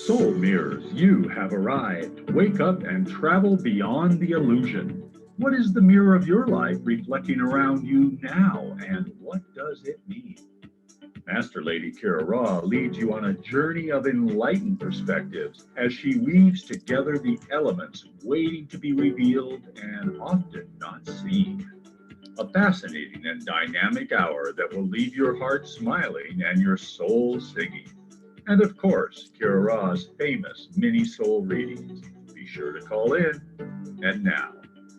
Soul mirrors, you have arrived. Wake up and travel beyond the illusion. What is the mirror of your life reflecting around you now, and what does it mean? Master Lady Kira Raa leads you on a journey of enlightened perspectives as she weaves together the elements waiting to be revealed and often not seen. A fascinating and dynamic hour that will leave your heart smiling and your soul singing. And of course, Kira Raa's famous mini soul readings. Be sure to call in. And now,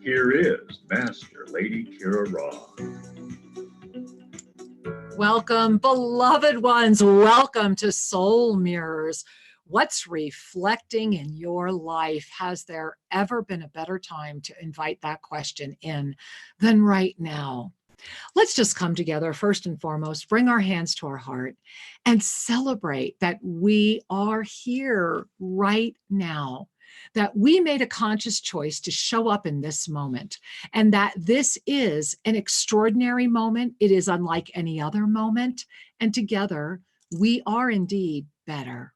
here is Master Lady Kira Raa. Welcome, beloved ones. Welcome to Soul Mirrors. What's reflecting in your life? Has there ever been a better time to invite that question in than right now? Let's just come together first and foremost, bring our hands to our heart and celebrate that we are here right now, that we made a conscious choice to show up in this moment, and that this is an extraordinary moment. It is unlike any other moment, and together we are indeed better.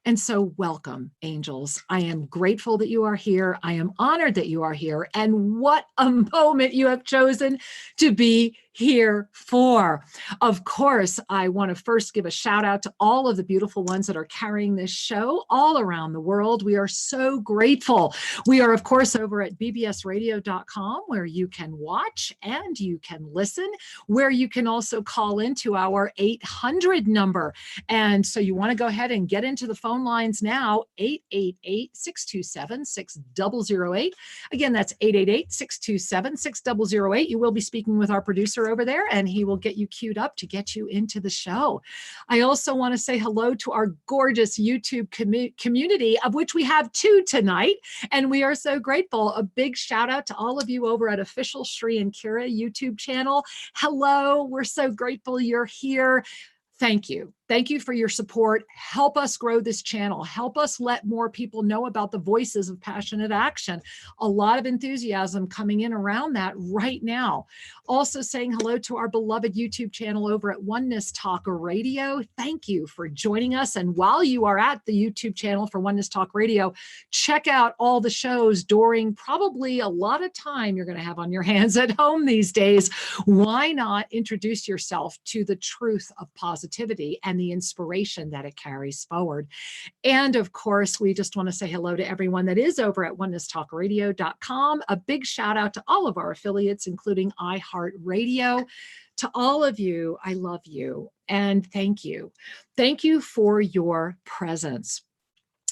And so welcome, angels. I am grateful that you are here. I am honored that you are here. And what a moment you have chosen to be here for. Of course, I want to first give a shout out to all of the beautiful ones that are carrying this show all around the world. We are so grateful. We are, of course, over at bbsradio.com, where you can watch and you can listen, where you can also call into our 800 number. And so you want to go ahead and get into the phone lines now, 888-627-6008. Again, that's 888-627-6008. You will be speaking with our producer over there, and he will get you queued up to get you into the show. I also want to say hello to our gorgeous YouTube community, of which we have two tonight, and we are so grateful. A big shout out to all of you over at Official Sri and Kira YouTube channel. Hello, we're so grateful you're here. Thank you. Thank you for your support. Help us grow this channel. Help us let more people know about the voices of passionate action. A lot of enthusiasm coming in around that right now. Also saying hello to our beloved YouTube channel over at Oneness Talk Radio. Thank you for joining us. And while you are at the YouTube channel for Oneness Talk Radio, check out all the shows during probably a lot of time you're going to have on your hands at home these days. Why not introduce yourself to the truth of positivity and the inspiration that it carries forward? And of course, we just want to say hello to everyone that is over at onenesstalkradio.com. A big shout out to all of our affiliates, including iHeartRadio. To all of you, I love you and thank you. Thank you for your presence.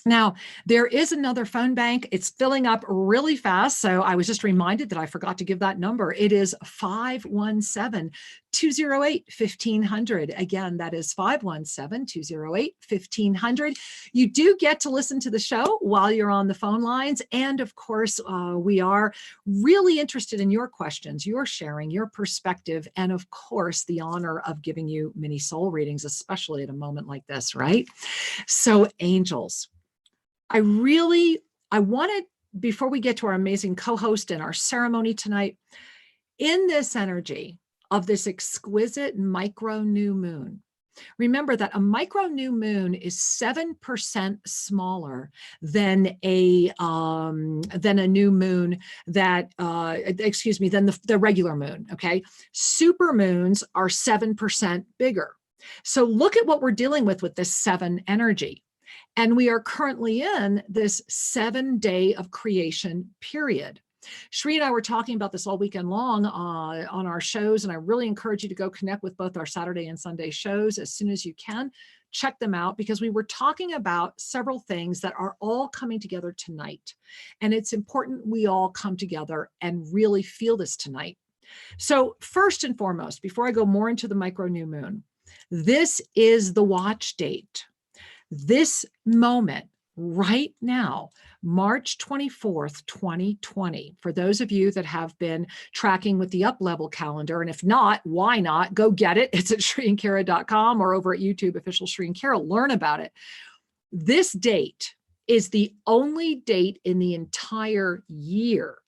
Now, there is another phone bank. It's filling up really fast. So I was just reminded that I forgot to give that number. It is 517-208-1500. Again, that is 517-208-1500. You do get to listen to the show while you're on the phone lines. And of course, we are really interested in your questions, your sharing, your perspective, and of course, the honor of giving you mini soul readings, especially at a moment like this, right? So angels, I wanted, before we get to our amazing co-host and our ceremony tonight, in this energy of this exquisite micro new moon, remember that a micro new moon is 7% smaller than a new moon than the regular moon, okay? Super moons are 7% bigger. So look at what we're dealing with this 7 energy. And we are currently in this 7-day of creation period. Sri and I were talking about this all weekend long on our shows, and I really encourage you to go connect with both our Saturday and Sunday shows as soon as you can. Check them out, because we were talking about several things that are all coming together tonight. And it's important we all come together and really feel this tonight. So first and foremost, before I go more into the micro new moon, this is the watch date. This moment right now, March 24th, 2020, for those of you that have been tracking with the Uplevel calendar, and if not, why not? Go get it. It's at SriandKira.com or over at YouTube, Official Sri and Kira. Learn about it. This date is the only date in the entire year,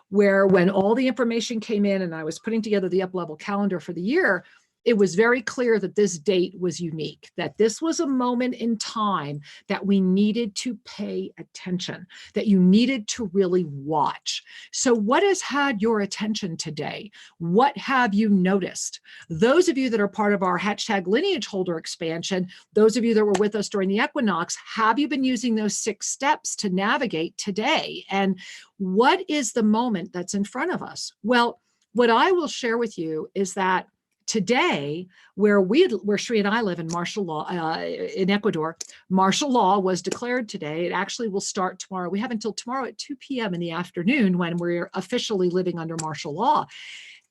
where when all the information came in and I was putting together the Uplevel calendar for the year, it was very clear that this date was unique, that this was a moment in time that we needed to pay attention, that you needed to really watch. So what has had your attention today? What have you noticed? Those of you that are part of our hashtag lineage holder expansion, those of you that were with us during the equinox, have you been using those 6 steps to navigate today? And what is the moment that's in front of us? Well, what I will share with you is that today, where Sri and I live in martial law, in Ecuador, martial law was declared today. It actually will start tomorrow. We have until tomorrow at 2 p.m. in the afternoon when we're officially living under martial law.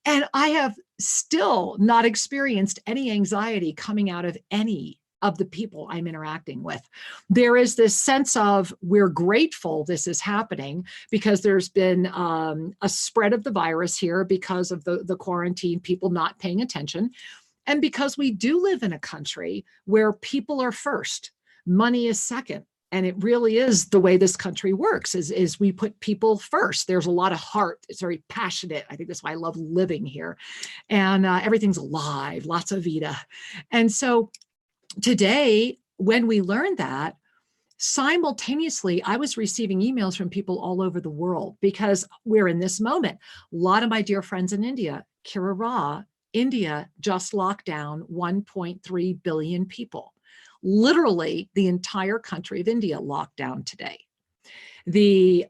And I have still not experienced any anxiety coming out of any of the people I'm interacting with. There is this sense of, we're grateful this is happening because there's been a spread of the virus here because of the quarantine, people not paying attention. And because we do live in a country where people are first, money is second. And it really is the way this country works, is we put people first. There's a lot of heart. It's very passionate. I think that's why I love living here. And everything's alive, lots of vida. And so today, when we learned that, simultaneously, I was receiving emails from people all over the world because we're in this moment. A lot of my dear friends in India, Kira Raa, India just locked down 1.3 billion people. Literally, the entire country of India locked down today. The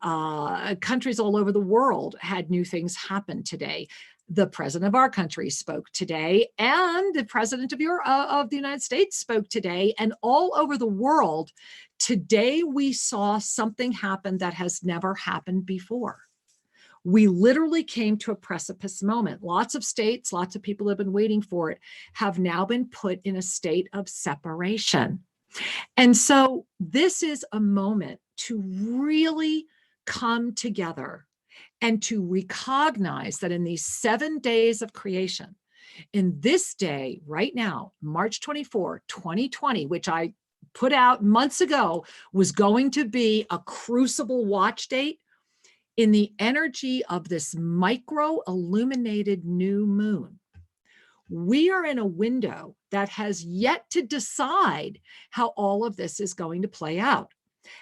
countries all over the world had new things happen today. The president of our country spoke today, and the president of the United States spoke today, and all over the world, today we saw something happen that has never happened before. We literally came to a precipice moment. Lots of states, lots of people have been waiting for it, have now been put in a state of separation. And so this is a moment to really come together and to recognize that in these 7 days of creation, in this day right now, March 24, 2020, which I put out months ago, was going to be a crucible watch date, in the energy of this micro illuminated new moon, we are in a window that has yet to decide how all of this is going to play out.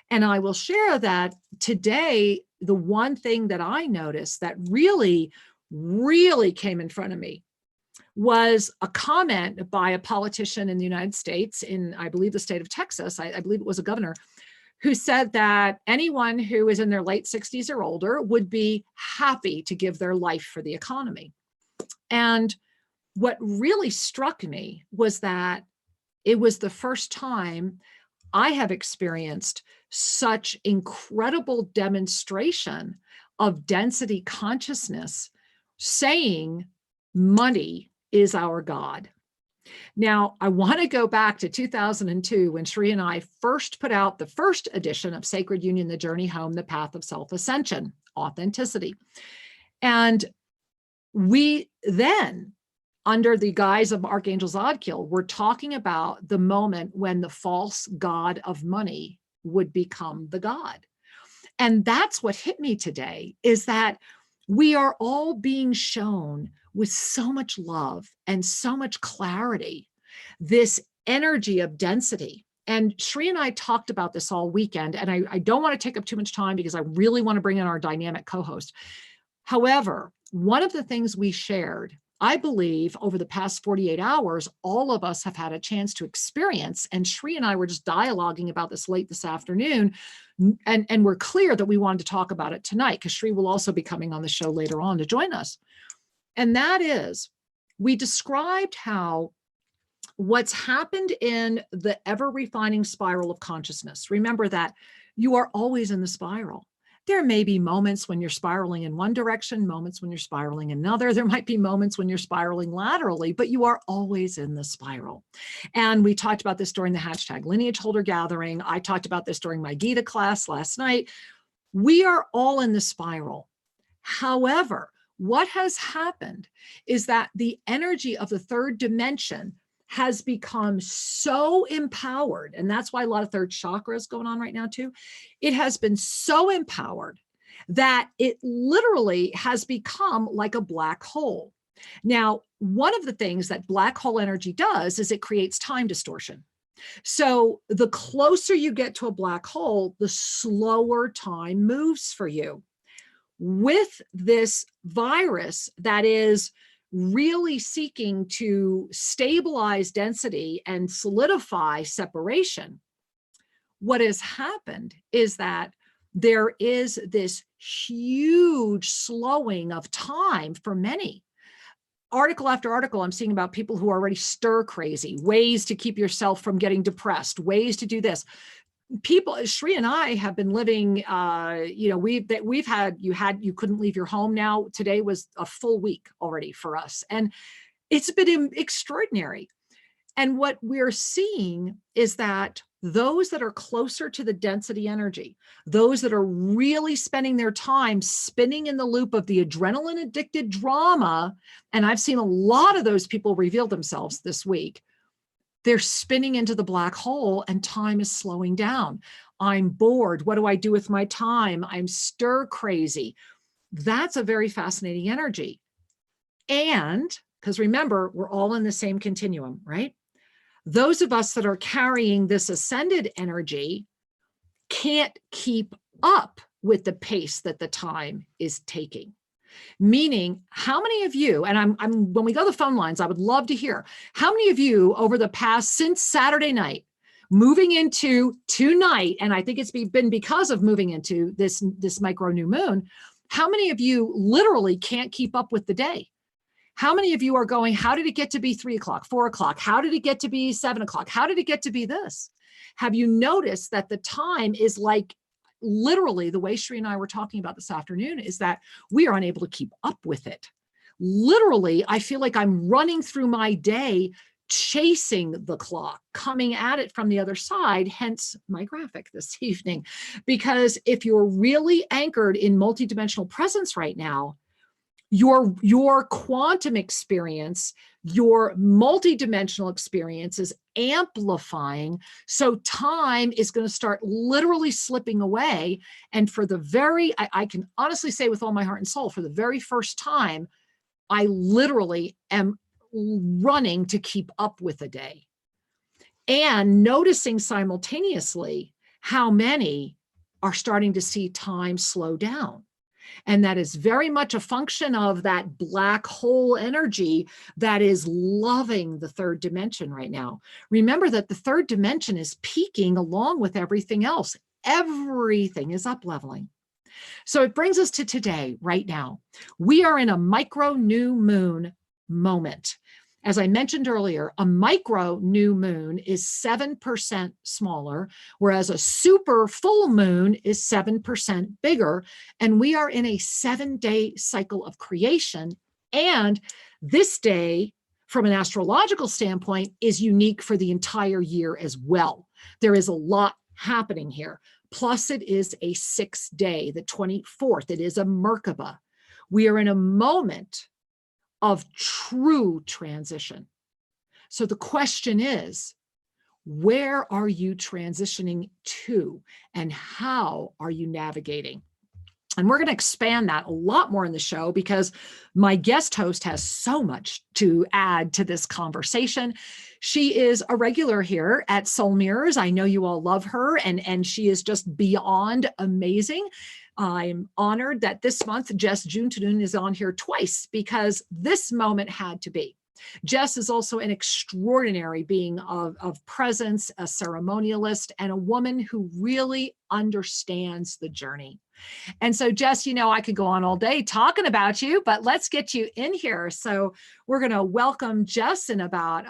And I will share that today, the one thing that I noticed that really, really came in front of me was a comment by a politician in the United States, in, I believe, the state of Texas. I believe it was a governor, who said that anyone who is in their late 60s or older would be happy to give their life for the economy. And what really struck me was that it was the first time I have experienced such incredible demonstration of density consciousness saying money is our God. Now, I want to go back to 2002 when Sri and I first put out the first edition of Sacred Union, The Journey Home, The Path of Self-Ascension, Authenticity. And we then, under the guise of Archangel Zadkiel, were talking about the moment when the false god of money would become the God. And that's what hit me today, is that we are all being shown with so much love and so much clarity, this energy of density. And Sri and I talked about this all weekend, and I don't want to take up too much time because I really want to bring in our dynamic co-host. However, one of the things we shared, I believe over the past 48 hours, all of us have had a chance to experience, and Sri and I were just dialoguing about this late this afternoon, and we're clear that we wanted to talk about it tonight because Sri will also be coming on the show later on to join us. And that is, we described how what's happened in the ever-refining spiral of consciousness. Remember that you are always in the spiral. There may be moments when you're spiraling in one direction, moments when you're spiraling in another. There might be moments when you're spiraling laterally, but you are always in the spiral. And we talked about this during the hashtag Lineage Holder Gathering. I talked about this during my Gita class last night. We are all in the spiral. However, what has happened is that the energy of the third dimension has become so empowered, and that's why a lot of third chakra is going on right now too. It has been so empowered that it literally has become like a black hole. Now, one of the things that black hole energy does is it creates time distortion. So the closer you get to a black hole, the slower time moves for you. With this virus that is really seeking to stabilize density and solidify separation, what has happened is that there is this huge slowing of time for many. Article after article, I'm seeing about people who are already stir crazy, ways to keep yourself from getting depressed, ways to do this. People, Sri and I have been living, you couldn't leave your home now. Today was a full week already for us. And it's been extraordinary. And what we're seeing is that those that are closer to the density energy, those that are really spending their time spinning in the loop of the adrenaline addicted drama, and I've seen a lot of those people reveal themselves this week, they're spinning into the black hole and time is slowing down. I'm bored. What do I do with my time? I'm stir crazy. That's a very fascinating energy. And because remember, we're all in the same continuum, right? Those of us that are carrying this ascended energy can't keep up with the pace that the time is taking. Meaning, how many of you, and when we go to the phone lines, I would love to hear, how many of you over the past, since Saturday night, moving into tonight, and I think it's been because of moving into this micro new moon, how many of you literally can't keep up with the day? How many of you are going, how did it get to be 3 o'clock, 4 o'clock? How did it get to be 7 o'clock? How did it get to be this? Have you noticed that the time is like, literally the way Sri and I were talking about this afternoon is that we are unable to keep up with it. Literally, I feel like I'm running through my day, chasing the clock, coming at it from the other side, hence my graphic this evening. Because if you're really anchored in multidimensional presence right now, your quantum experience, your multidimensional experience is amplifying. So time is going to start literally slipping away. And for I can honestly say with all my heart and soul, for the very first time, I literally am running to keep up with a day and noticing simultaneously how many are starting to see time slow down. And that is very much a function of that black hole energy that is loving the third dimension right now. Remember that the third dimension is peaking along with everything else. Everything is up leveling. So it brings us to today, right now. We are in a micro new moon moment. As I mentioned earlier, a micro new moon is 7% smaller, whereas a super full moon is 7% bigger. And we are in a 7-day cycle of creation. And this day, from an astrological standpoint, is unique for the entire year as well. There is a lot happening here. Plus, it is a 6-day, the 24th. It is a Merkaba. We are in a moment of true transition. So the question is, where are you transitioning to and how are you navigating? And we're going to expand that a lot more in the show because my guest host has so much to add to this conversation. She is a regular here at Soul Mirrors. I know you all love her, and she is just beyond amazing. I'm honored that this month Jess Juntunen is on here twice because this moment had to be. Jess is also an extraordinary being of presence, a ceremonialist, and a woman who really understands the journey. And so, Jess, I could go on all day talking about you, but let's get you in here. So we're going to welcome Jess in about,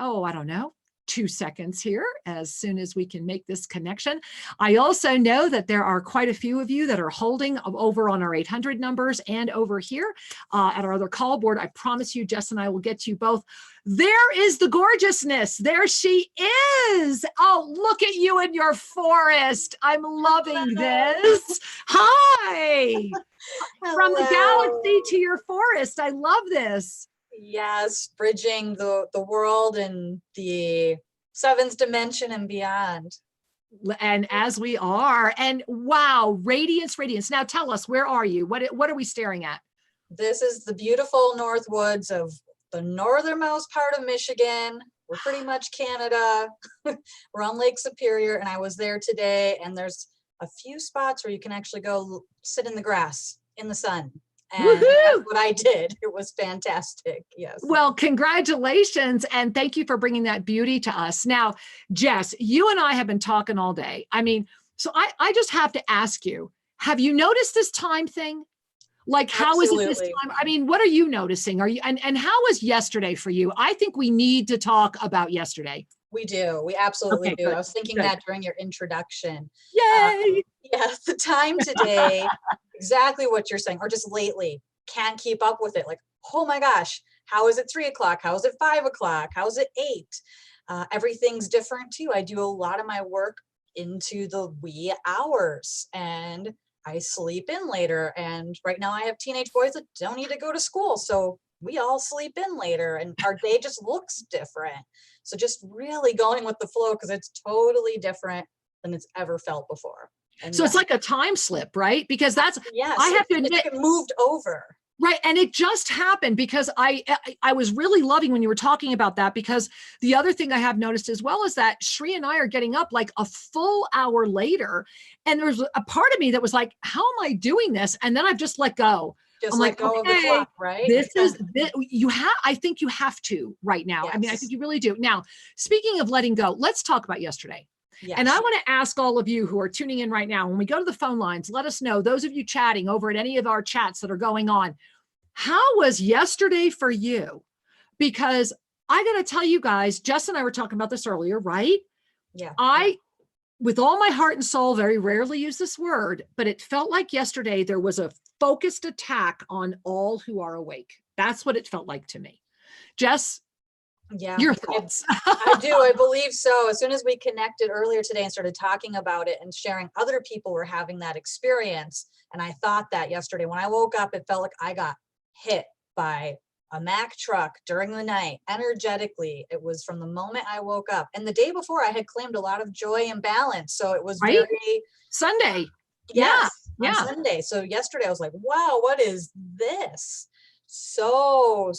2 seconds here, as soon as we can make this connection. I also know that there are quite a few of you that are holding over on our 800 numbers and over here at our other call board. I promise you, Jess and I will get you both. There is the gorgeousness. There she is. Oh, look at you in your forest. I'm loving this. Hi. From the galaxy to your forest. I love this. Yes, bridging the world and the seventh dimension and beyond. And as we are, and wow, radiance. Now tell us, where are you? What are we staring at? This is the beautiful North Woods of the northernmost part of Michigan. We're pretty much Canada. We're on Lake Superior, and I was there today, and there's a few spots where you can actually go sit in the grass in the sun. And that's what I did. It was fantastic. Yes. Well, congratulations. And thank you for bringing that beauty to us. Now, Jess, you and I have been talking all day. I mean, so I just have to ask you, have you noticed this time thing? Like, how is it this time? I mean, what are you noticing? Are you, and how was yesterday for you? I think we need to talk about yesterday. We do. We absolutely do. Good. I was thinking that during your introduction. Yay! Yes, the time today, exactly what you're saying, or just lately, can't keep up with it. Like, oh my gosh, how is it 3 o'clock? How is it 5 o'clock? How is it 8? Everything's different too. I do a lot of my work into the wee hours, and I sleep in later. And right now I have teenage boys that don't need to go to school. So we all sleep in later, and our day just looks different. So just really going with the flow, because it's totally different than it's ever felt before. And so it's like a time slip, right? Because that's, yes, I have to admit, it moved over. Right. And it just happened because I was really loving when you were talking about that, because the other thing I have noticed as well is that Sri and I are getting up like a full hour later. And there's a part of me that was like, how am I doing this? And then I've just let go. Just I'm let like, go of the okay, clock, right? You have, I think you have to right now. Yes. I mean, I think you really do. Now, speaking of letting go, let's talk about yesterday. Yes. And I want to ask all of you who are tuning in right now, when we go to the phone lines, let us know, those of you chatting over at any of our chats that are going on, how was yesterday for you? Because I got to tell you guys, Jess and I were talking about this earlier, right? Yeah. With all my heart and soul, very rarely use this word, but it felt like yesterday there was a focused attack on all who are awake. That's what it felt like to me. Jess, yeah, your thoughts? I do. I believe so. As soon as we connected earlier today and started talking about it and sharing, other people were having that experience. And I thought that yesterday when I woke up, it felt like I got hit by a Mack truck during the night. Energetically, it was from the moment I woke up. And the day before, I had claimed a lot of joy and balance. So it was very Sunday. Yes, yeah. On Sunday. So yesterday I was like, wow, what is this? So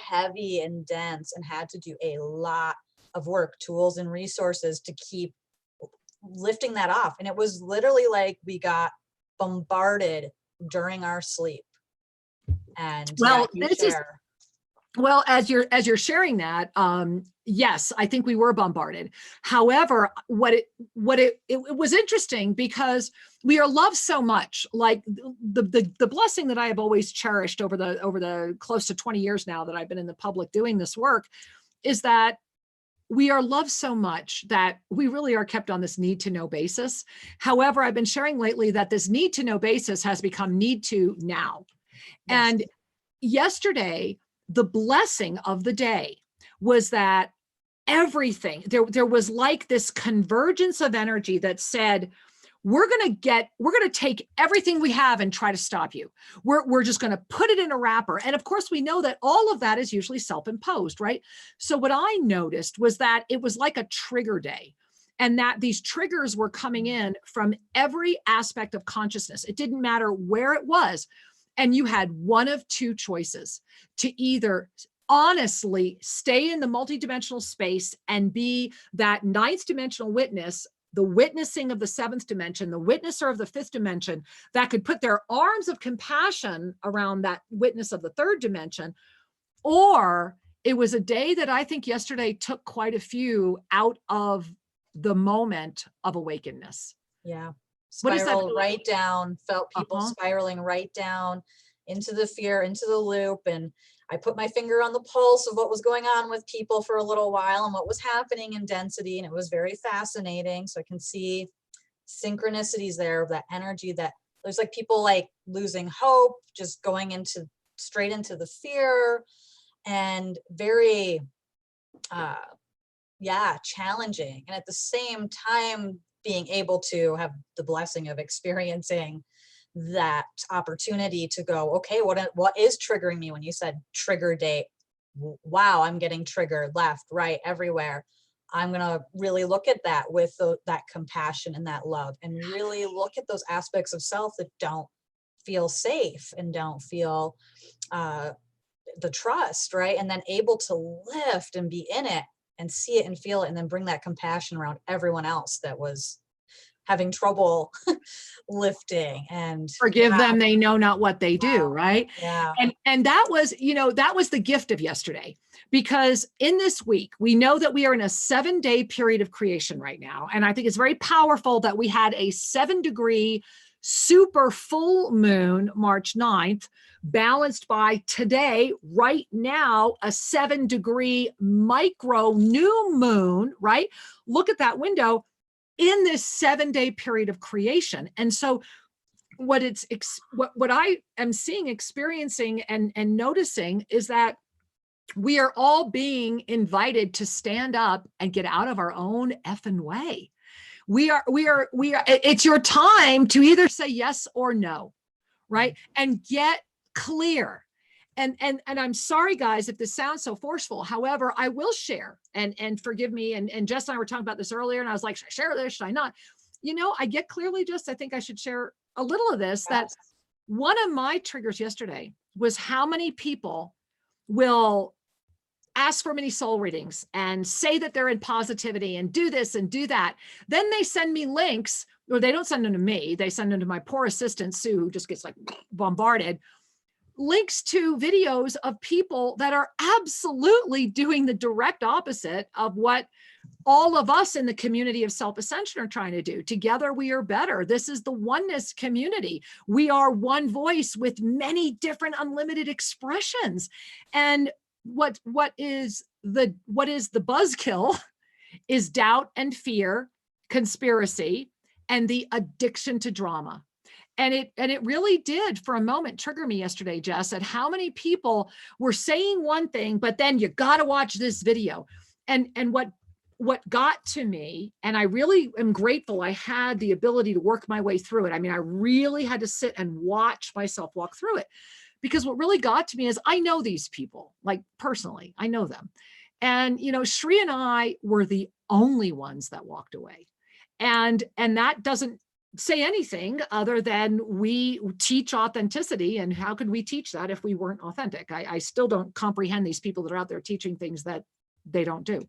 heavy and dense, and had to do a lot of work, tools and resources to keep lifting that off. And it was literally like we got bombarded during our sleep. And well, well, as you're sharing that, yes, I think we were bombarded. However, it was interesting because we are loved so much. Like the blessing that I have always cherished over the close to 20 years now that I've been in the public doing this work is that we are loved so much that we really are kept on this need to know basis. However, I've been sharing lately that this need to know basis has become need to now. Yes. And yesterday, the blessing of the day was that everything, there was like this convergence of energy that said, we're going to take everything we have and try to stop you. We're just going to put it in a wrapper. And of course, we know that all of that is usually self-imposed, right? So what I noticed was that it was like a trigger day, and that these triggers were coming in from every aspect of consciousness. It didn't matter where it was. And you had one of two choices: to either honestly stay in the multidimensional space and be that ninth dimensional witness, the witnessing of the seventh dimension, the witnesser of the fifth dimension, that could put their arms of compassion around that witness of the third dimension. Or it was a day that I think yesterday took quite a few out of the moment of awakenness. Yeah. Spiral right down, felt people spiraling right down into the fear, into the loop. And I put my finger on the pulse of what was going on with people for a little while and what was happening in density. And it was very fascinating. So I can see synchronicities there of that energy, that there's like people like losing hope, just going straight into the fear, and very, challenging. And at the same time, being able to have the blessing of experiencing that opportunity to go, okay, what is triggering me? When you said trigger date, wow, I'm getting triggered left, right, everywhere. I'm going to really look at that with that compassion and that love, and really look at those aspects of self that don't feel safe and don't feel the trust, right? And then able to lift and be in it and see it and feel it, and then bring that compassion around everyone else that was having trouble lifting. And Forgive them, they know not what they do, right? Yeah. And that was, that was the gift of yesterday, because in this week, we know that we are in a 7-day period of creation right now. And I think it's very powerful that we had a 7-degree super full moon, March 9th, balanced by today, right now, a 7-degree micro new moon, right? Look at that window in this 7-day period of creation. And so what I am seeing, experiencing, and noticing is that we are all being invited to stand up and get out of our own effing way. We are, it's your time to either say yes or no, right? And get clear. And I'm sorry, guys, if this sounds so forceful. However, I will share, and forgive me. And Jess and I were talking about this earlier, and I was like, should I share this? Should I not? I get clearly, just, I think I should share a little of this, that one of my triggers yesterday was how many people will ask for many soul readings and say that they're in positivity and do this and do that. Then they send me links, or they don't send them to me. They send them to my poor assistant, Sue, who just gets like bombarded. Links to videos of people that are absolutely doing the direct opposite of what all of us in the community of self-ascension are trying to do. Together we are better. This is the oneness community. We are one voice with many different unlimited expressions. And what is the buzzkill is doubt and fear, conspiracy, and the addiction to drama. And it really did, for a moment, trigger me yesterday, Jess, at how many people were saying one thing, but then you got to watch this video. And what got to me, and I really am grateful I had the ability to work my way through it. I mean, I really had to sit and watch myself walk through it, because what really got to me is I know these people, like personally, I know them. And, Sri and I were the only ones that walked away. And that doesn't say anything other than we teach authenticity. And how could we teach that if we weren't authentic? I still don't comprehend these people that are out there teaching things that they don't do.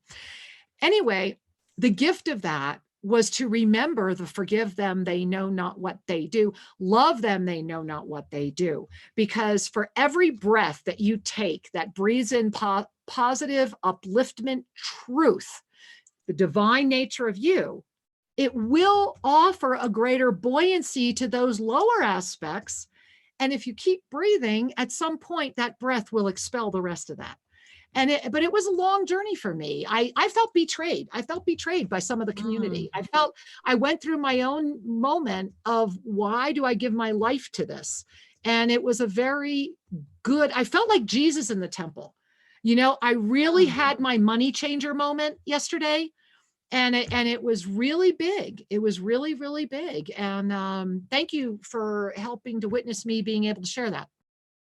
Anyway, the gift of that was to remember the forgive them, they know not what they do. Love them, they know not what they do. Because for every breath that you take that breathes in positive upliftment truth, the divine nature of you, it will offer a greater buoyancy to those lower aspects. And if you keep breathing, at some point that breath will expel the rest of that. But it was a long journey for me. I felt betrayed. I felt betrayed by some of the community. I went through my own moment of, why do I give my life to this? And it was a very good, I felt like Jesus in the temple. I really had my money changer moment yesterday. And it was really big. It was really, really big. And thank you for helping to witness me being able to share that.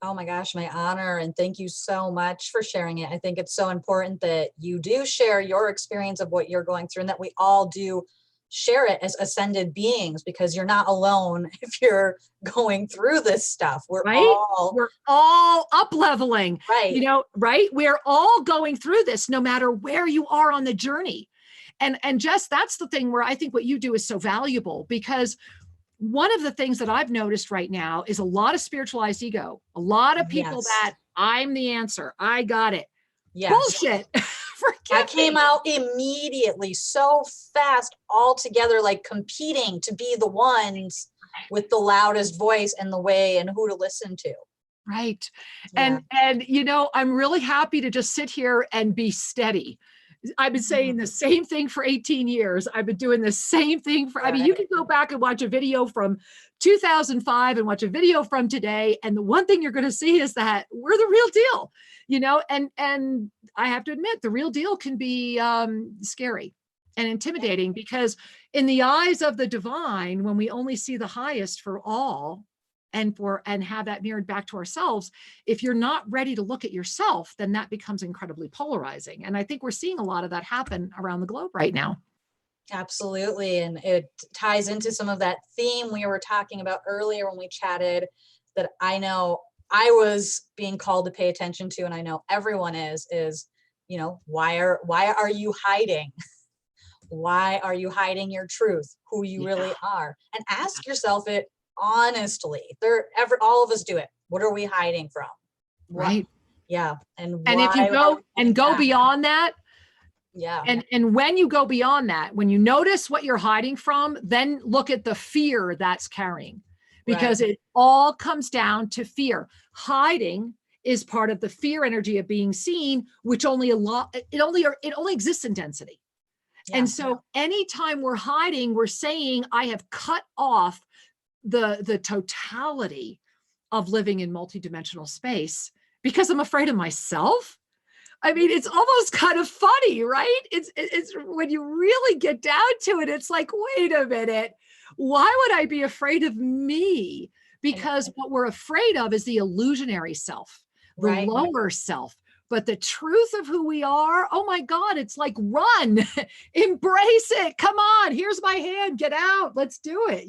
Oh my gosh, my honor. And thank you so much for sharing it. I think it's so important that you do share your experience of what you're going through, and that we all do share it as ascended beings, because you're not alone if you're going through this stuff. We're all up leveling, right? Right? We're all going through this, no matter where you are on the journey. And Jess, that's the thing where I think what you do is so valuable, because one of the things that I've noticed right now is a lot of spiritualized ego, a lot of people that I'm the answer, I got it. Yes. Bullshit. That came out immediately, so fast, all together, like competing to be the ones with the loudest voice and the way and who to listen to. Right. Yeah. And I'm really happy to just sit here and be steady. I've been saying the same thing for 18 years. I've been doing the same thing I mean, you can go back and watch a video from 2005 and watch a video from today. And the one thing you're going to see is that we're the real deal, and I have to admit, the real deal can be scary and intimidating, because in the eyes of the divine, when we only see the highest for all, and have that mirrored back to ourselves, if you're not ready to look at yourself, then that becomes incredibly polarizing. And I think we're seeing a lot of that happen around the globe right now. Absolutely. And it ties into some of that theme we were talking about earlier when we chatted, that I know I was being called to pay attention to, and I know everyone is, why are you hiding? Why are you hiding your truth, who you really are? And ask yourself it honestly. All of us do it. What are we hiding from? Right. Yeah. And if you go beyond that, yeah. And when you go beyond that, when you notice what you're hiding from, then look at the fear that's carrying, because it all comes down to fear. Hiding is part of the fear energy of being seen, which it only exists in density. Yeah. And so anytime we're hiding, we're saying, I have cut off the totality of living in multidimensional space because I'm afraid of myself. I mean, it's almost kind of funny, right? It's when you really get down to it, it's like, wait a minute, why would I be afraid of me? Because what we're afraid of is the illusionary self, the lower self. But the truth of who we are, oh my God, it's like, run, embrace it. Come on, here's my hand, get out, let's do it,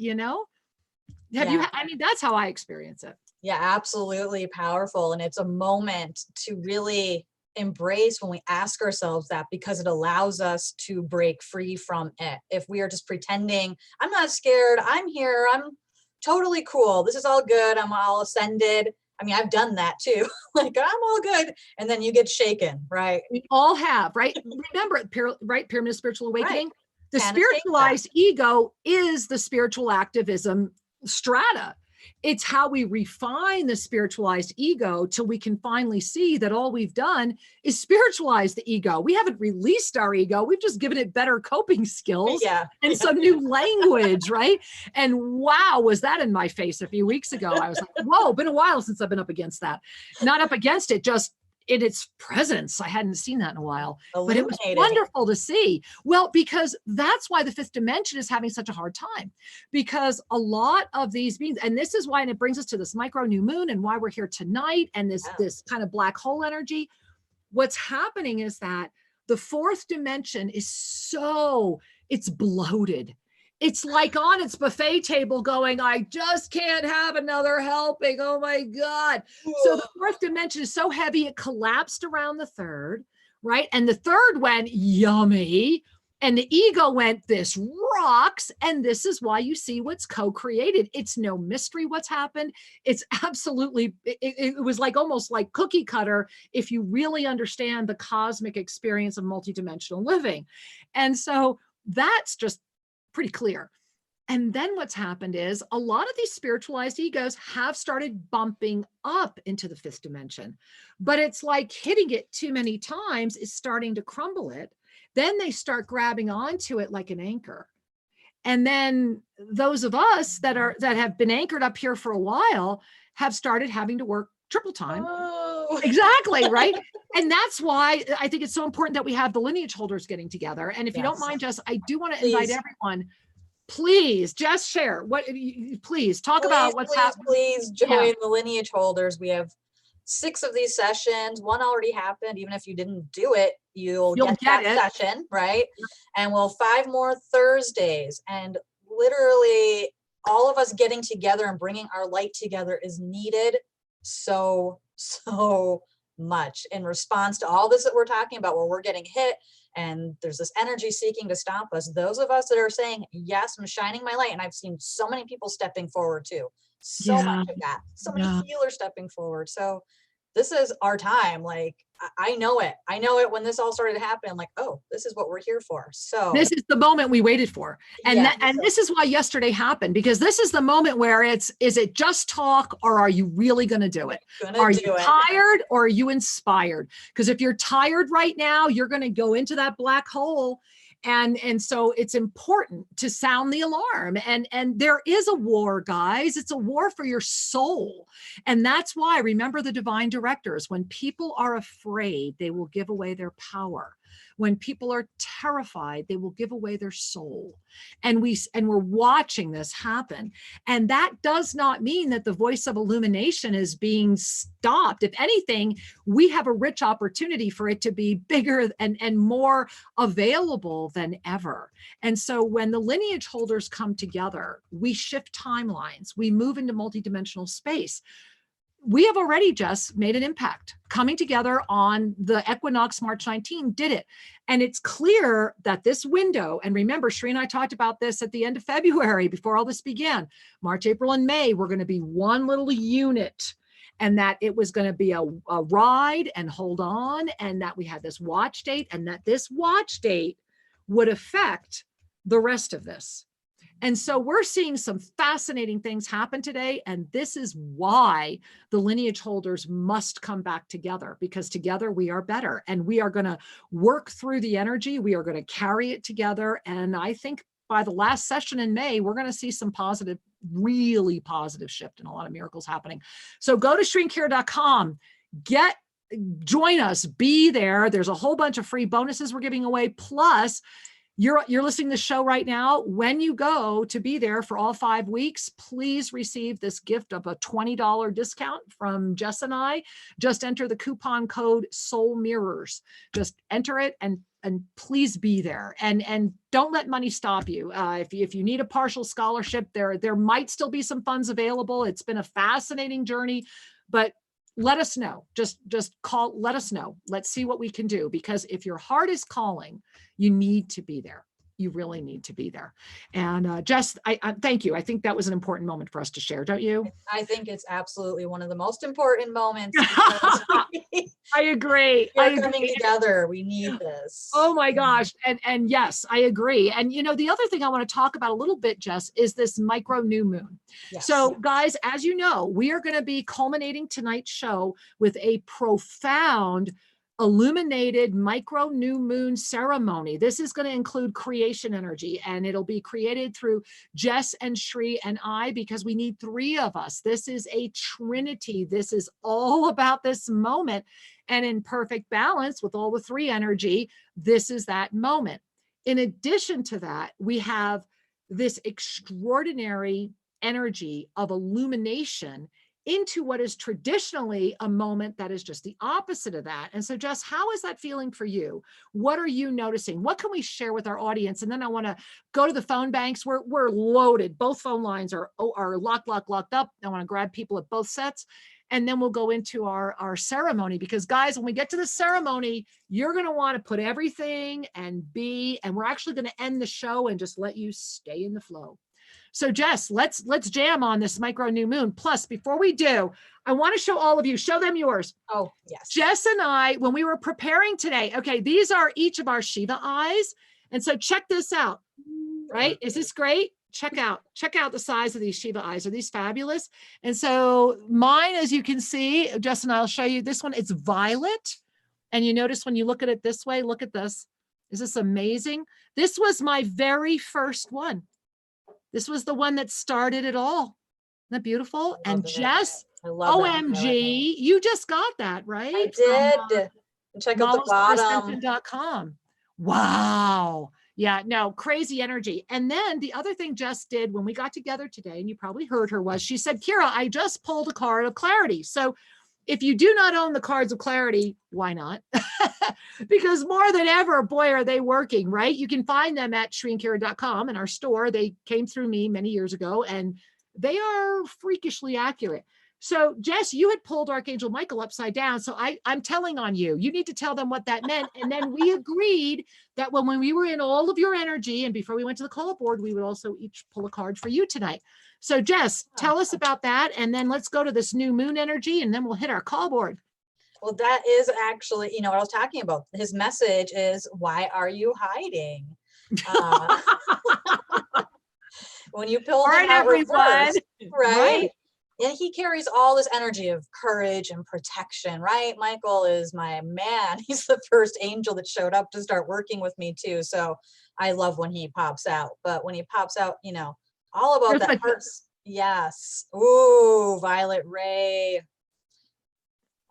I mean, that's how I experience it. Yeah, absolutely powerful. And it's a moment to really embrace when we ask ourselves that, because it allows us to break free from it. If we are just pretending, I'm not scared, I'm here, I'm totally cool, this is all good, I'm all ascended. I mean, I've done that too. Like, I'm all good. And then you get shaken, right? We all have, right? Remember, Pyramid of Spiritual Awakening? Right. The Can't spiritualized ego is the spiritual activism strata. It's how we refine the spiritualized ego till we can finally see that all we've done is spiritualize the ego. We haven't released our ego. We've just given it better coping skills and some new language, right? And wow, was that in my face a few weeks ago. I was like, whoa, been a while since I've been up against that. Not up against it, just in its presence. I hadn't seen that in a while, but it was wonderful to see. Well, because that's why the fifth dimension is having such a hard time, because a lot of these beings, and this is why, and it brings us to this micro new moon and why we're here tonight, and this kind of black hole energy. What's happening is that the fourth dimension is it's bloated. It's like on its buffet table going, I just can't have another helping. Oh my God. So the fourth dimension is so heavy, it collapsed around the third, right? And the third went, yummy. And the ego went, this rocks. And this is why you see what's co-created. It's no mystery what's happened. It's absolutely, it was like almost like cookie cutter if you really understand the cosmic experience of multidimensional living. And so that's just pretty clear. And then what's happened is a lot of these spiritualized egos have started bumping up into the fifth dimension, but it's like hitting it too many times is starting to crumble it. Then they start grabbing onto it like an anchor. And then those of us that have been anchored up here for a while have started having to work triple time. Oh. Exactly, right? And that's why I think it's so important that we have the lineage holders getting together. And if you don't mind, Jess, I do want to invite everyone, please just share please talk about what's happening. Please join the lineage holders. We have 6 of these sessions. 1 already happened. Even if you didn't do it, you'll get that session, right? And we'll 5 more Thursdays. And literally all of us getting together and bringing our light together is needed so much in response to all this that we're talking about, where we're getting hit and there's this energy seeking to stop us. Those of us that are saying, yes, I'm shining my light. And I've seen so many people stepping forward too. So much of that. So many healers stepping forward. So this is our time. Like, I know it. I know it when this all started to happen. I'm like, oh, this is what we're here for. So this is the moment we waited for. And this is why yesterday happened, because this is the moment where is it just talk, or are you really going to do it? Are you tired or are you inspired? Because if you're tired right now, you're going to go into that black hole. And so it's important to sound the alarm. And there is a war, guys. It's a war for your soul. And that's why, remember the divine directives. When people are afraid, they will give away their power. When people are terrified, they will give away their soul. And we're watching this happen. And that does not mean that the voice of illumination is being stopped. If anything, we have a rich opportunity for it to be bigger and more available than ever. And so when the lineage holders come together, we shift timelines, we move into multidimensional space. we have already just made an impact. Coming together on the equinox March 19 did it. And it's clear that this window, and remember, Sri and I talked about this at the end of February before all this began, March, April, and May, we're going to be one little unit, and that it was going to be a ride and hold on, and that we had this watch date, and that this watch date would affect the rest of this. And so we're seeing some fascinating things happen today. And this is why the lineage holders must come back together, because together we are better, and we are going to work through the energy. We are going to carry it together. And I think by the last session in May, we're going to see some positive, really positive shift and a lot of miracles happening. So go to shrinkira.com, join us, be there. There's a whole bunch of free bonuses we're giving away. Plus, you're listening to the show right now. When you go to be there for all 5 weeks, please receive this gift of a $20 discount from Jess and I. Just enter the coupon code Soul Mirrors. Just enter it and please be there. And don't let money stop you. If you need a partial scholarship, there might still be some funds available. It's been a fascinating journey, but let us know. Just call, let us know. Let's see what we can do, because if your heart is calling, you need to be there. You really need to be there. And Jess, I thank you. I think that was an important moment for us to share, don't you? I think it's absolutely one of the most important moments. I agree. We're coming together. We need this. Oh my gosh. And yes, I agree. And you know, the other thing I want to talk about a little bit, Jess, is this micro new moon. Yes. So guys, as you know, we are going to be culminating tonight's show with a profound illuminated micro new moon ceremony. This is going to include creation energy, and it'll be created through Jess and Sri and I, because we need 3 of us. This is a trinity. This is all about this moment, and in perfect balance with all the 3 energy, this is that moment. In addition to that, we have this extraordinary energy of illumination into what is traditionally a moment that is just the opposite of that. And so, Jess, how is that feeling for you? What are you noticing? What can we share with our audience? And then I want to go to the phone banks. We're loaded. Both phone lines are locked up. I want to grab people at both sets. And then we'll go into our ceremony, because guys, when we get to the ceremony, you're going to want to put everything and we're actually going to end the show and just let you stay in the flow. So Jess, let's jam on this micro new moon. Plus, before we do, I want to show all of you, show them yours. Oh, yes. Jess and I, when we were preparing today, okay, these are each of our Shiva eyes. And so check this out, right? Is this great? Check out the size of these Shiva eyes. Are these fabulous? And so mine, as you can see, Jess and I'll show you this one. It's violet. And you notice when you look at it this way, look at this. Is this amazing? This was my very first one. This was the one that started it all. Isn't that beautiful? And Jess, OMG, you just got that, right? I did. Check out the bottom. Ascension.com. Wow. Yeah, no, crazy energy. And then the other thing Jess did when we got together today, and you probably heard her, was she said, Kira, I just pulled a card of clarity. So if you do not own the cards of clarity, why not? Because more than ever, boy, are they working, right? You can find them at shrinkira.com in our store. They came through me many years ago, and they are freakishly accurate. So Jess, you had pulled Archangel Michael upside down. So I'm telling on you. You need to tell them what that meant. And then we agreed that when we were in all of your energy and before we went to the call board, we would also each pull a card for you tonight. So Jess, tell us about that. And then let's go to this new moon energy, and then we'll hit our call board. Well, that is actually, what I was talking about. His message is, why are you hiding? When you pull him out reverse, right? And he carries all this energy of courage and protection, right? Michael is my man. He's the first angel that showed up to start working with me too. So I love when he pops out. But when he pops out, all about that first. Yes. Ooh, Violet Ray.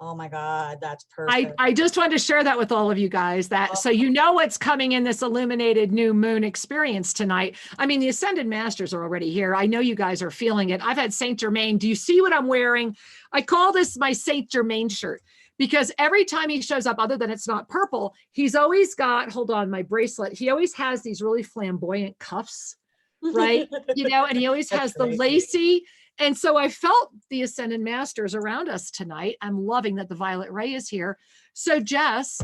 Oh my God, that's perfect. I just wanted to share that with all of you guys, so you know what's coming in this illuminated new moon experience tonight. I mean, the Ascended Masters are already here. I know you guys are feeling it. I've had Saint Germain. Do you see what I'm wearing? I call this my Saint Germain shirt, because every time he shows up, other than it's not purple, he's always got, hold on, my bracelet. He always has these really flamboyant cuffs, right? And he always has the lacy. And so I felt the Ascended Masters around us tonight. I'm loving that the Violet Ray is here. So Jess,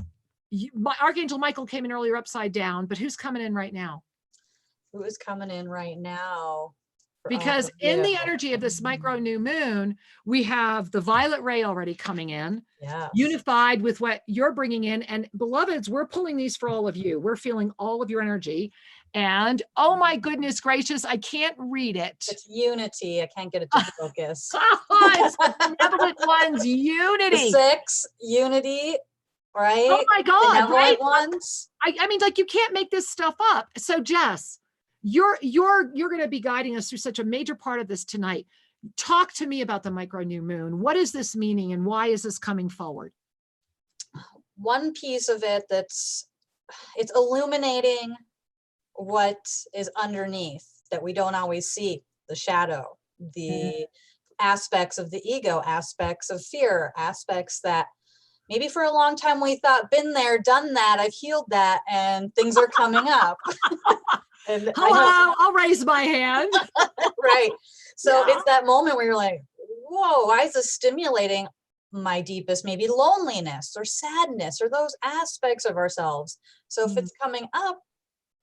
Archangel Michael came in earlier upside down, but who's coming in right now? Who is coming in right now? Because in the energy of this micro new moon, we have the Violet Ray already coming in, unified with what you're bringing in. And beloveds, we're pulling these for all of you. We're feeling all of your energy. And oh my goodness gracious, I can't read it. It's unity. I can't get it to focus. It's the benevolent one's unity. The 6, unity, right? Oh my God, right? Ones. I mean, like, you can't make this stuff up. So Jess, you're going to be guiding us through such a major part of this tonight. Talk to me about the micro new moon. What is this meaning and why is this coming forward? One piece of it it's illuminating what is underneath that we don't always see, the shadow, the aspects of the ego, aspects of fear, aspects that maybe for a long time we thought, been there, done that, I've healed that, and things are coming up. And hello, I'll raise my hand. Right. So it's that moment where you're like, whoa, why is this stimulating my deepest, maybe loneliness or sadness or those aspects of ourselves? So if it's coming up,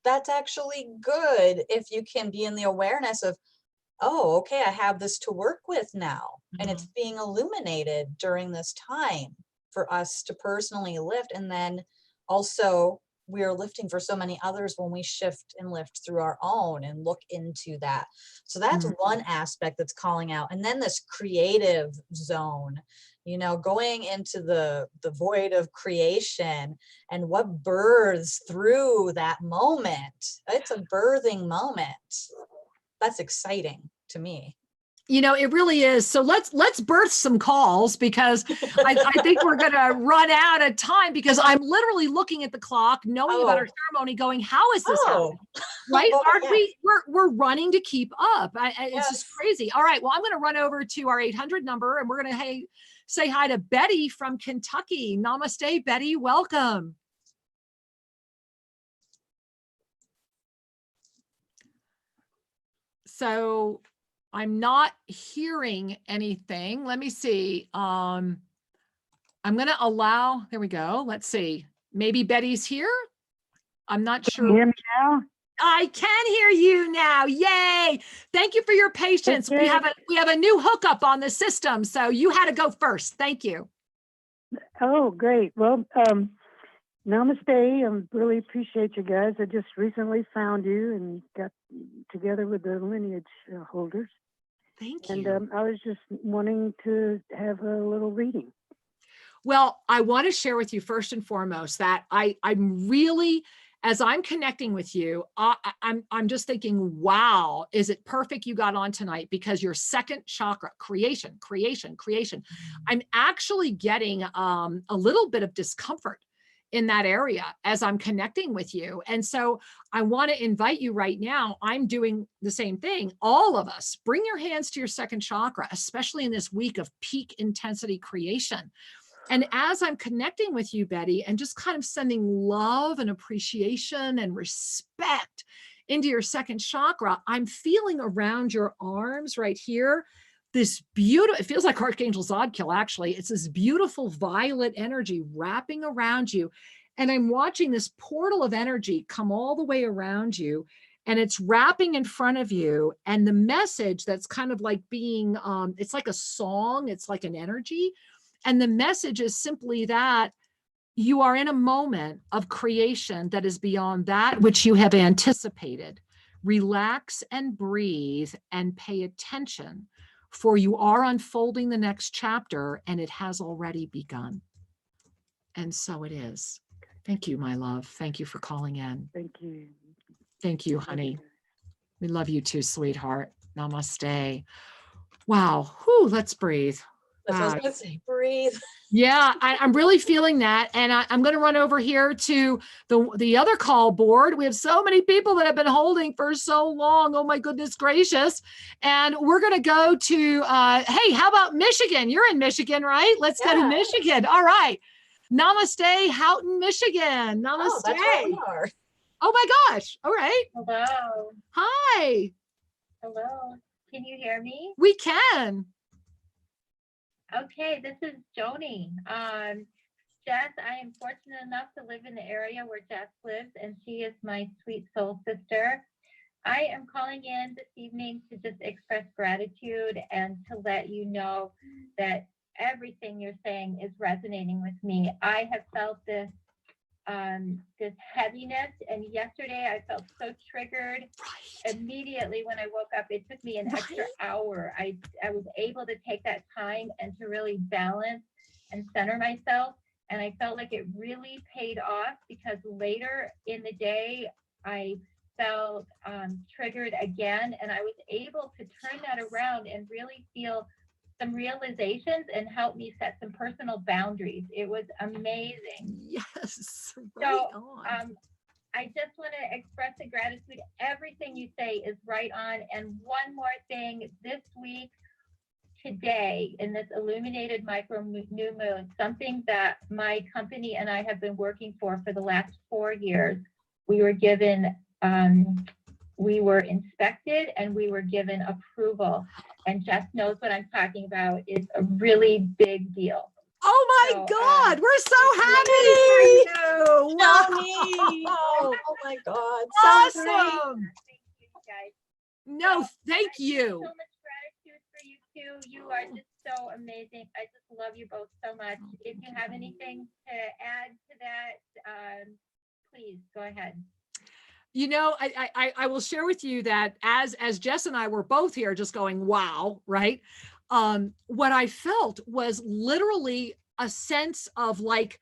that's actually good if you can be in the awareness of, oh, okay, I have this to work with now. And it's being illuminated during this time for us to personally lift. And then also we're lifting for so many others when we shift and lift through our own and look into that. So that's one aspect that's calling out. And then this creative zone, you know, going into the void of creation and what births through that moment. It's a birthing moment. That's exciting to me. You know, it really is. So let's birth some calls, because I think we're going to run out of time, because I'm literally looking at the clock, knowing about our ceremony, going, how is this happening? Right? Aren't we? We're running to keep up. It's just crazy. All right. Well, I'm going to run over to our 800 number, and we're going to say hi to Betty from Kentucky. Namaste, Betty. Welcome. So I'm not hearing anything. Let me see. I'm going to allow, there we go. Let's see. Maybe Betty's here. I'm not sure. Can you hear me now? I can hear you now. Yay. Thank you for your patience. Okay. We have a new hookup on the system. So you had to go first. Thank you. Oh, great. Well, namaste. I really appreciate you guys. I just recently found you and got together with the Lineage holders. Thank you. And I was just wanting to have a little reading. Well, I want to share with you first and foremost that I'm really, as I'm connecting with you, I'm just thinking, wow, is it perfect you got on tonight? Because your second chakra, creation. I'm actually getting a little bit of discomfort in that area as I'm connecting with you. And so I want to invite you right now. I'm doing the same thing. All of us, bring your hands to your second chakra, especially in this week of peak intensity creation. And as I'm connecting with you, Betty, and just kind of sending love and appreciation and respect into your second chakra, I'm feeling around your arms right here, this beautiful, it feels like Archangel Zodkill, actually. It's this beautiful violet energy wrapping around you. And I'm watching this portal of energy come all the way around you, and it's wrapping in front of you. And the message that's kind of like being, it's like a song, it's like an energy. And the message is simply that you are in a moment of creation that is beyond that which you have anticipated. Relax and breathe and pay attention, for you are unfolding the next chapter, and it has already begun. And so it is. Thank you, my love. Thank you for calling in. Thank you. Thank you, honey. We love you too, sweetheart. Namaste. Wow. Whew, let's breathe. That's what I was going to say. Breathe. Yeah, I'm really feeling that. And I'm going to run over here to the other call board. We have so many people that have been holding for so long. Oh my goodness gracious. And we're going to go to, hey, how about Michigan? You're in Michigan, right? Let's go to Michigan. All right. Namaste, Houghton, Michigan. Namaste. Oh, that's where we are. Oh my gosh. All right. Hello. Hi. Hello. Can you hear me? We can. Okay, this is Joni. Jess, I am fortunate enough to live in the area where Jess lives, and she is my sweet soul sister. I am calling in this evening to just express gratitude and to let you know that everything you're saying is resonating with me. I have felt this heaviness, and yesterday I felt so triggered. Immediately when I woke up, it took me an extra hour. I was able to take that time and to really balance and center myself, and I felt like it really paid off, because later in the day I felt triggered again, and I was able to turn that around and really feel some realizations and help me set some personal boundaries. It was amazing. Yes. So I just want to express the gratitude. Everything you say is right on. And one more thing, this week, today, in this illuminated micro new moon, something that my company and I have been working for the last 4 years, we were given, we were inspected and we were given approval. And Jess knows what I'm talking about. It's a really big deal. Oh my God, we're so happy for you. Joni. Wow. Oh my God. Awesome. Thank you, guys. No, thank you. So much gratitude for you too. You are just so amazing. I just love you both so much. If you have anything to add to that, please go ahead. You know, I will share with you that as Jess and I were both here just going, wow, right? What I felt was literally a sense of like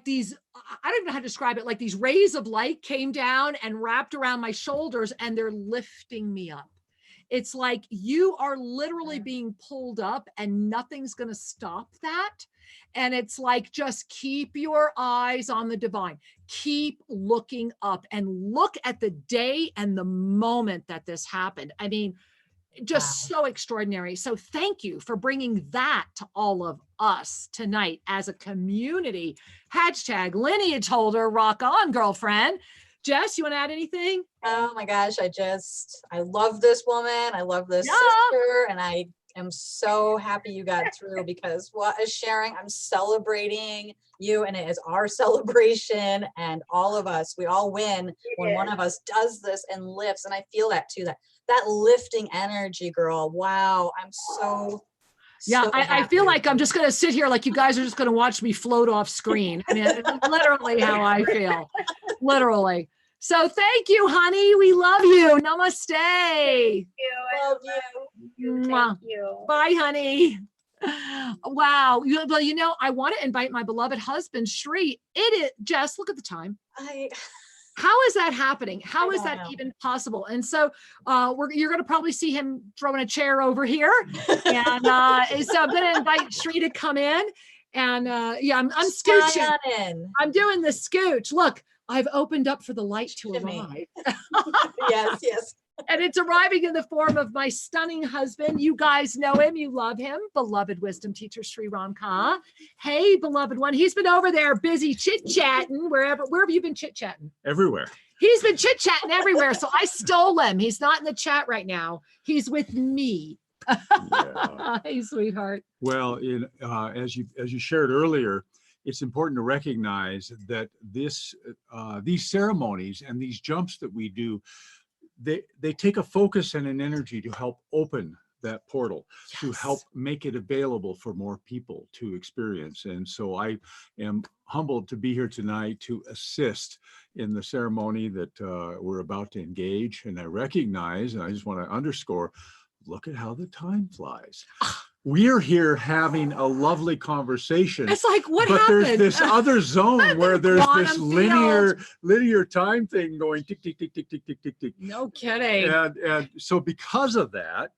these, I don't know how to describe it, like these rays of light came down and wrapped around my shoulders and they're lifting me up. It's like you are literally being pulled up and nothing's going to stop that. And it's like, just keep your eyes on the divine. Keep looking up and look at the day and the moment that this happened. I mean, just so extraordinary. So thank you for bringing that to all of us tonight as a community. Hashtag lineage holder, rock on, girlfriend. Jess, you want to add anything? Oh my gosh, I love this woman. I love this sister, and I am so happy you got through, because what is sharing, I'm celebrating you, and it is our celebration, and all of us, we all win when one of us does this and lifts. And I feel that too, that lifting energy, girl. Wow. I'm so I feel like I'm just going to sit here like you guys are just going to watch me float off screen. I mean, it's literally how I feel. Literally. So thank you, honey. We love you. Namaste. Thank you. love you. Thank you. Bye, honey. Wow. Well, you know, I want to invite my beloved husband, Sri. It is, Jess, look at the time. How is that happening? How is that even possible? And so you're going to probably see him throwing a chair over here. And so I'm going to invite Sri to come in. And yeah, I'm scooching. I'm doing the scooch. Look, I've opened up for the light to arrive. Yes. And it's arriving in the form of my stunning husband. You guys know him. You love him. Beloved wisdom teacher, Sri Ram Kaa. Hey, beloved one. He's been over there busy chit-chatting. Where have you been chit-chatting? Everywhere. He's been chit-chatting everywhere. So I stole him. He's not in the chat right now. He's with me. Yeah. Hey, sweetheart. Well, as you shared earlier, it's important to recognize that these ceremonies and these jumps that we do, they take a focus and an energy to help open that portal, to help make it available for more people to experience. And so I am humbled to be here tonight to assist in the ceremony that we're about to engage. And I recognize, and I just want to underscore, look at how the time flies. We're here having a lovely conversation. It's like, what but happened? There's this other zone where there's this field. linear time thing going tick, tick, tick, tick, tick, tick, tick, tick. No kidding. And so because of that,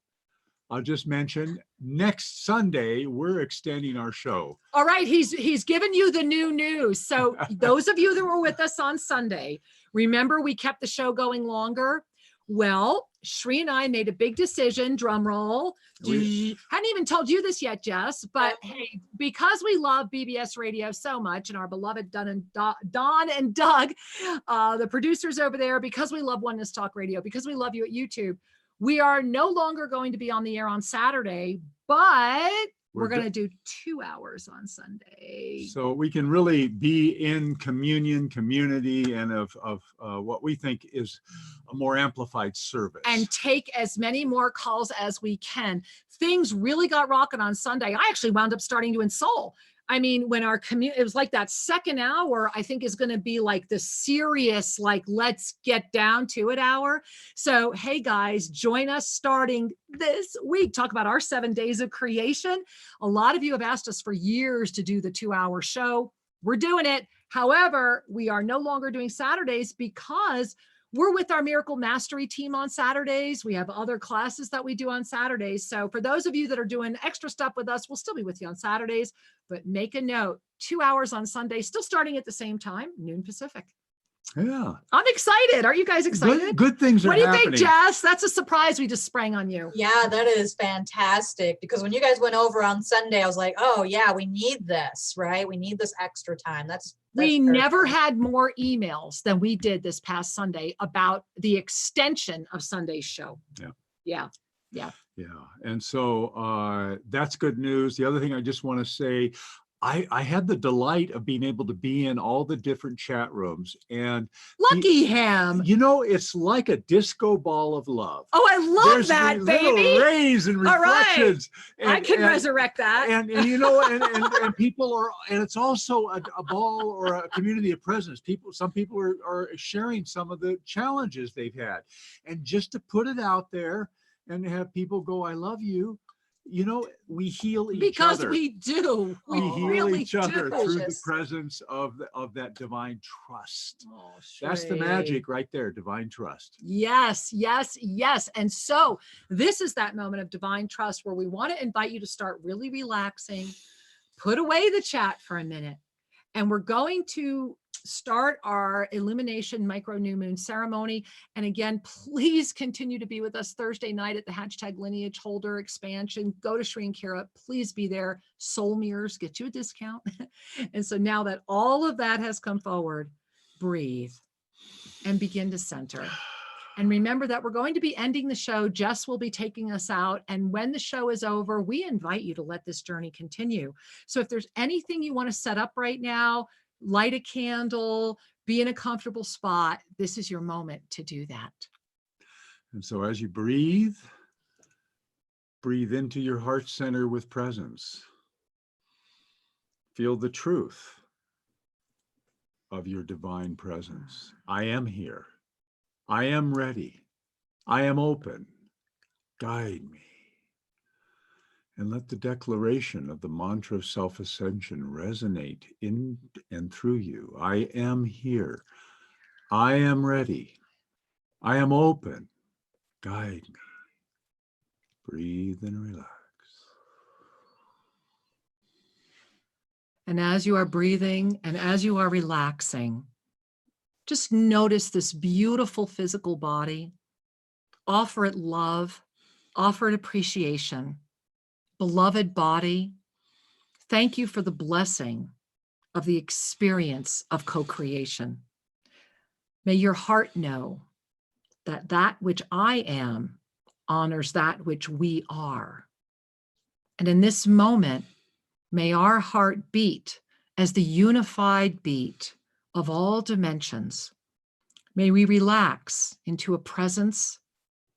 I'll just mention next Sunday, we're extending our show. All right. He's given you the new news. So those of you that were with us on Sunday, remember we kept the show going longer. Well, Sri and I made a big decision, drum roll. Hadn't even told you this yet, Jess, but hey, because we love BBS Radio so much and our beloved Don and Doug, the producers over there, because we love Oneness Talk Radio, because we love you at YouTube, We are no longer going to be on the air on Saturday, but we're going to do 2 hours on Sunday. So we can really be in communion, community, and of what we think is a more amplified service. And take as many more calls as we can. Things really got rocking on Sunday. I actually wound up starting doing soul. I mean, when our community, it was like that second hour, I think is going to be like the serious, like, let's get down to it hour. So, hey guys, join us starting this week. Talk about our 7 days of creation. A lot of you have asked us for years to do the 2-hour show. We're doing it. However, we are no longer doing Saturdays because we're with our Miracle Mastery team on Saturdays. We have other classes that we do on Saturdays. So for those of you that are doing extra stuff with us, we'll still be with you on Saturdays, but make a note, 2 hours on Sunday, still starting at the same time, noon Pacific. Yeah. I'm excited. Are you guys excited? Good things are happening. What do you think, Jess? That's a surprise we just sprang on you. Yeah, that is fantastic. Because when you guys went over on Sunday, I was like, oh yeah, we need this, right? We need this extra time. That's we perfect. never had more emails than we did this past Sunday about the extension of Sunday's show. Yeah. And so that's good news. The other thing I just want to say, I had the delight of being able to be in all the different chat rooms, and lucky him. You know, it's like a disco ball of love. Oh, I love that, little baby. rays and reflections. All right. I can resurrect that. And you know, and people are, and it's also a ball or a community of presence. Some people are sharing some of the challenges they've had, and just to put it out there and have people go, "I love you." You know, we heal each other. Because we do. We heal really each other do. through the presence of that divine trust. That's the magic right there, divine trust. Yes. And so this is that moment of divine trust where we want to invite you to start really relaxing, put away the chat for a minute, and we're going to start our illumination micro new moon ceremony. And again, please continue to be with us Thursday night at the hashtag lineage holder expansion. Go to Sri and Kira, please be there. Soul mirrors get you a discount. And so now that all of that has come forward, breathe and begin to center. And remember that we're going to be ending the show. Jess will be taking us out. And when the show is over, we invite you to let this journey continue. So if there's anything you want to set up right now, light a candle, be in a comfortable spot, this is your moment to do that. And so as you breathe into your heart center with presence. Feel the truth of your divine presence. I am here. I am ready. I am open. Guide me. And let the declaration of the mantra of self-ascension resonate in and through you. I am here. I am ready. I am open. Guide me. Breathe and relax. And as you are breathing and as you are relaxing, just notice this beautiful physical body. Offer it love. Offer it appreciation. Beloved body, thank you for the blessing of the experience of co-creation. May your heart know that that which I am honors that which we are. And in this moment, may our heart beat as the unified beat of all dimensions. May we relax into a presence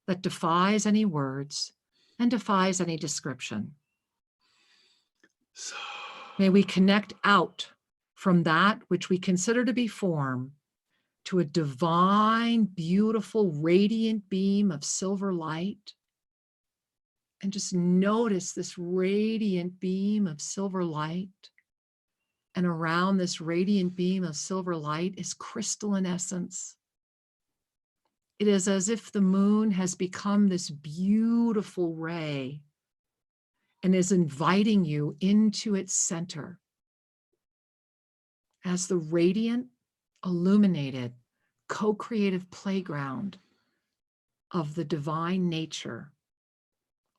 that defies any words and defies any description. May we connect out from that which we consider to be form to a divine, beautiful, radiant beam of silver light. And just notice this radiant beam of silver light. And around this radiant beam of silver light is crystalline essence. It is as if the moon has become this beautiful ray and is inviting you into its center as the radiant, illuminated, co-creative playground of the divine nature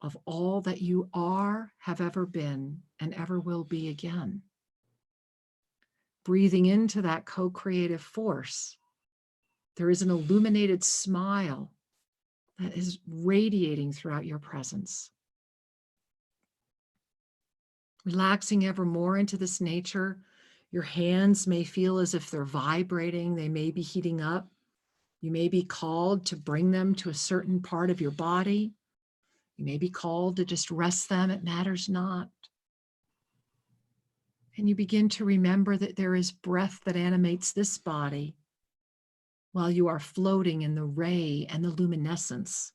of all that you are, have ever been, and ever will be again. Breathing into that co-creative force, there is an illuminated smile that is radiating throughout your presence. Relaxing ever more into this nature. Your hands may feel as if they're vibrating. They may be heating up. You may be called to bring them to a certain part of your body. You may be called to just rest them. It matters not. And you begin to remember that there is breath that animates this body while you are floating in the ray and the luminescence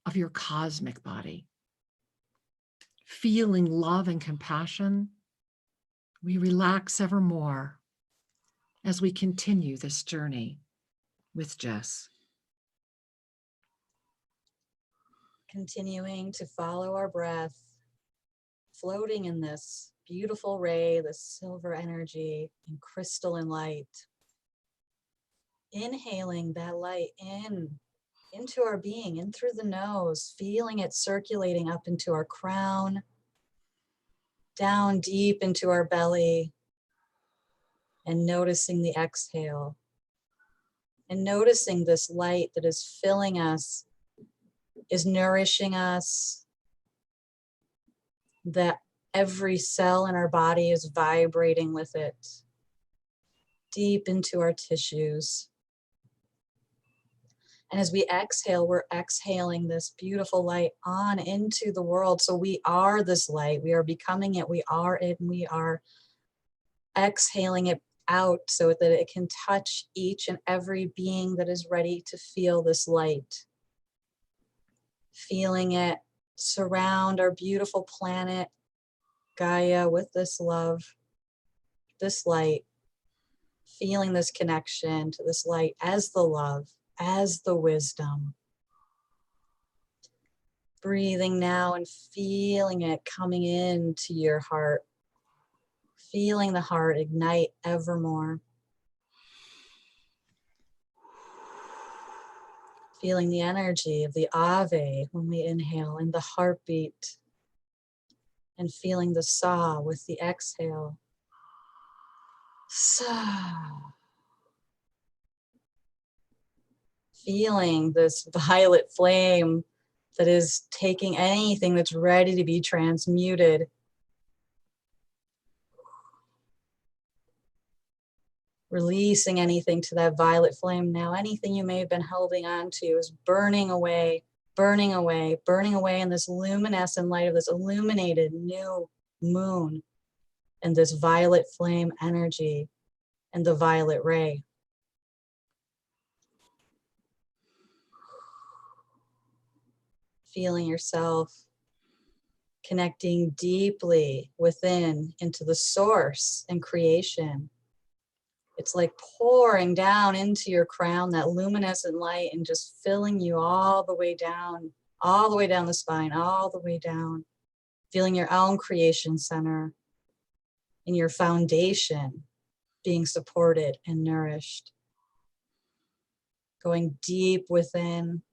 of your cosmic body. Feeling love and compassion, we relax ever more as we continue this journey with Jess. Continuing to follow our breath, floating in this beautiful ray, this silver energy and crystalline light. Inhaling that light into our being, in through the nose, feeling it circulating up into our crown, down deep into our belly, and noticing the exhale. And noticing this light that is filling us, is nourishing us, that every cell in our body is vibrating with it, deep into our tissues. And as we exhale, we're exhaling this beautiful light on into the world. So we are this light, we are becoming it, we are it, and we are exhaling it out so that it can touch each and every being that is ready to feel this light. Feeling it surround our beautiful planet, Gaia, with this love, this light, feeling this connection to this light as the love, as the wisdom. Breathing now and feeling it coming into your heart. Feeling the heart ignite evermore. Feeling the energy of the Ave when we inhale and the heartbeat. And feeling the Sa with the exhale. Sa. Feeling this violet flame that is taking anything that's ready to be transmuted. Releasing anything to that violet flame now. Anything you may have been holding on to is burning away, burning away, burning away in this luminescent light of this illuminated new moon and this violet flame energy and the violet ray. Feeling yourself connecting deeply within into the source and creation. It's like pouring down into your crown, that luminescent light, and just filling you all the way down the spine, all the way down. Feeling your own creation center and your foundation being supported and nourished. Going deep within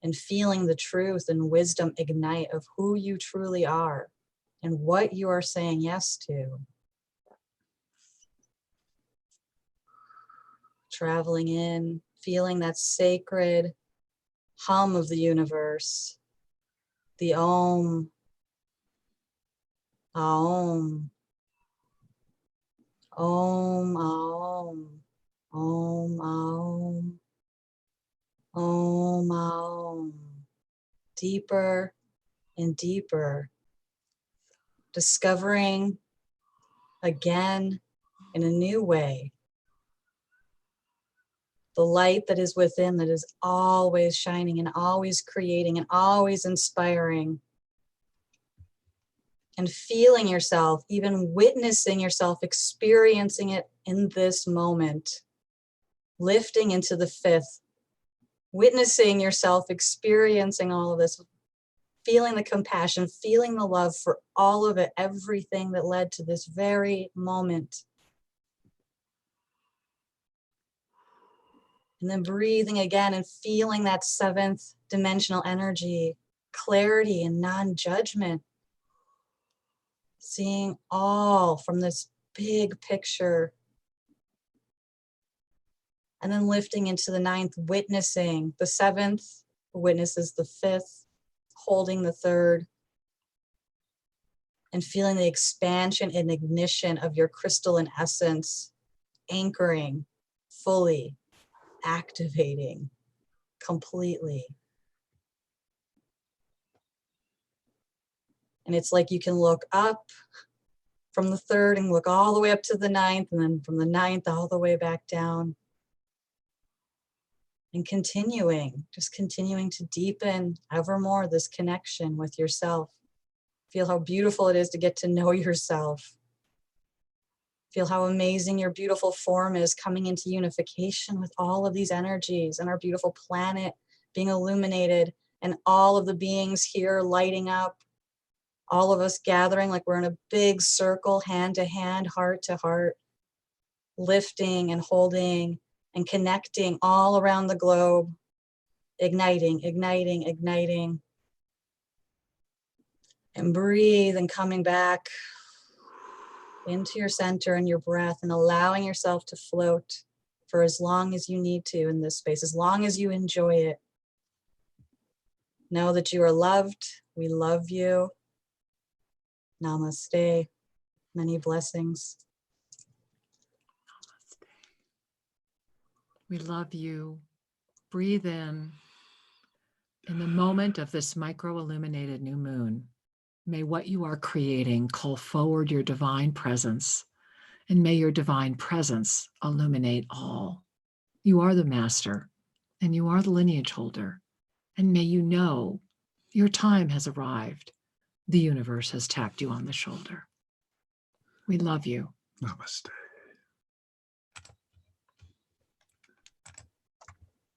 and feeling the truth and wisdom ignite of who you truly are and what you are saying yes to. Traveling in, feeling that sacred hum of the universe, the Om, Aum, Om, Aum, Om, Aum, Om, Aum. Deeper and deeper, discovering again in a new way the light that is within, that is always shining and always creating and always inspiring. And feeling yourself, even witnessing yourself, experiencing it in this moment. Lifting into the fifth, witnessing yourself, experiencing all of this, feeling the compassion, feeling the love for all of it, everything that led to this very moment. And then breathing again and feeling that seventh dimensional energy, clarity and non-judgment. Seeing all from this big picture. And then lifting into the ninth, witnessing the seventh witnesses the fifth, holding the third, and feeling the expansion and ignition of your crystalline essence, anchoring, fully, activating, completely. And it's like you can look up from the third and look all the way up to the ninth, and then from the ninth all the way back down. And continuing, just continuing to deepen ever more this connection with yourself. Feel how beautiful it is to get to know yourself. Feel how amazing your beautiful form is coming into unification with all of these energies and our beautiful planet being illuminated and all of the beings here lighting up. All of us gathering like we're in a big circle, hand to hand, heart to heart, lifting and holding and connecting all around the globe, igniting, igniting, igniting. And breathe and coming back into your center and your breath and allowing yourself to float for as long as you need to in this space, as long as you enjoy it. Know that you are loved. We love you. Namaste. Many blessings. We love you. Breathe in the moment of this micro illuminated new moon. May what you are creating call forward your divine presence, and may your divine presence illuminate all. You are the master, and you are the lineage holder, and may you know your time has arrived. The universe has tapped you on the shoulder. We love you. Namaste.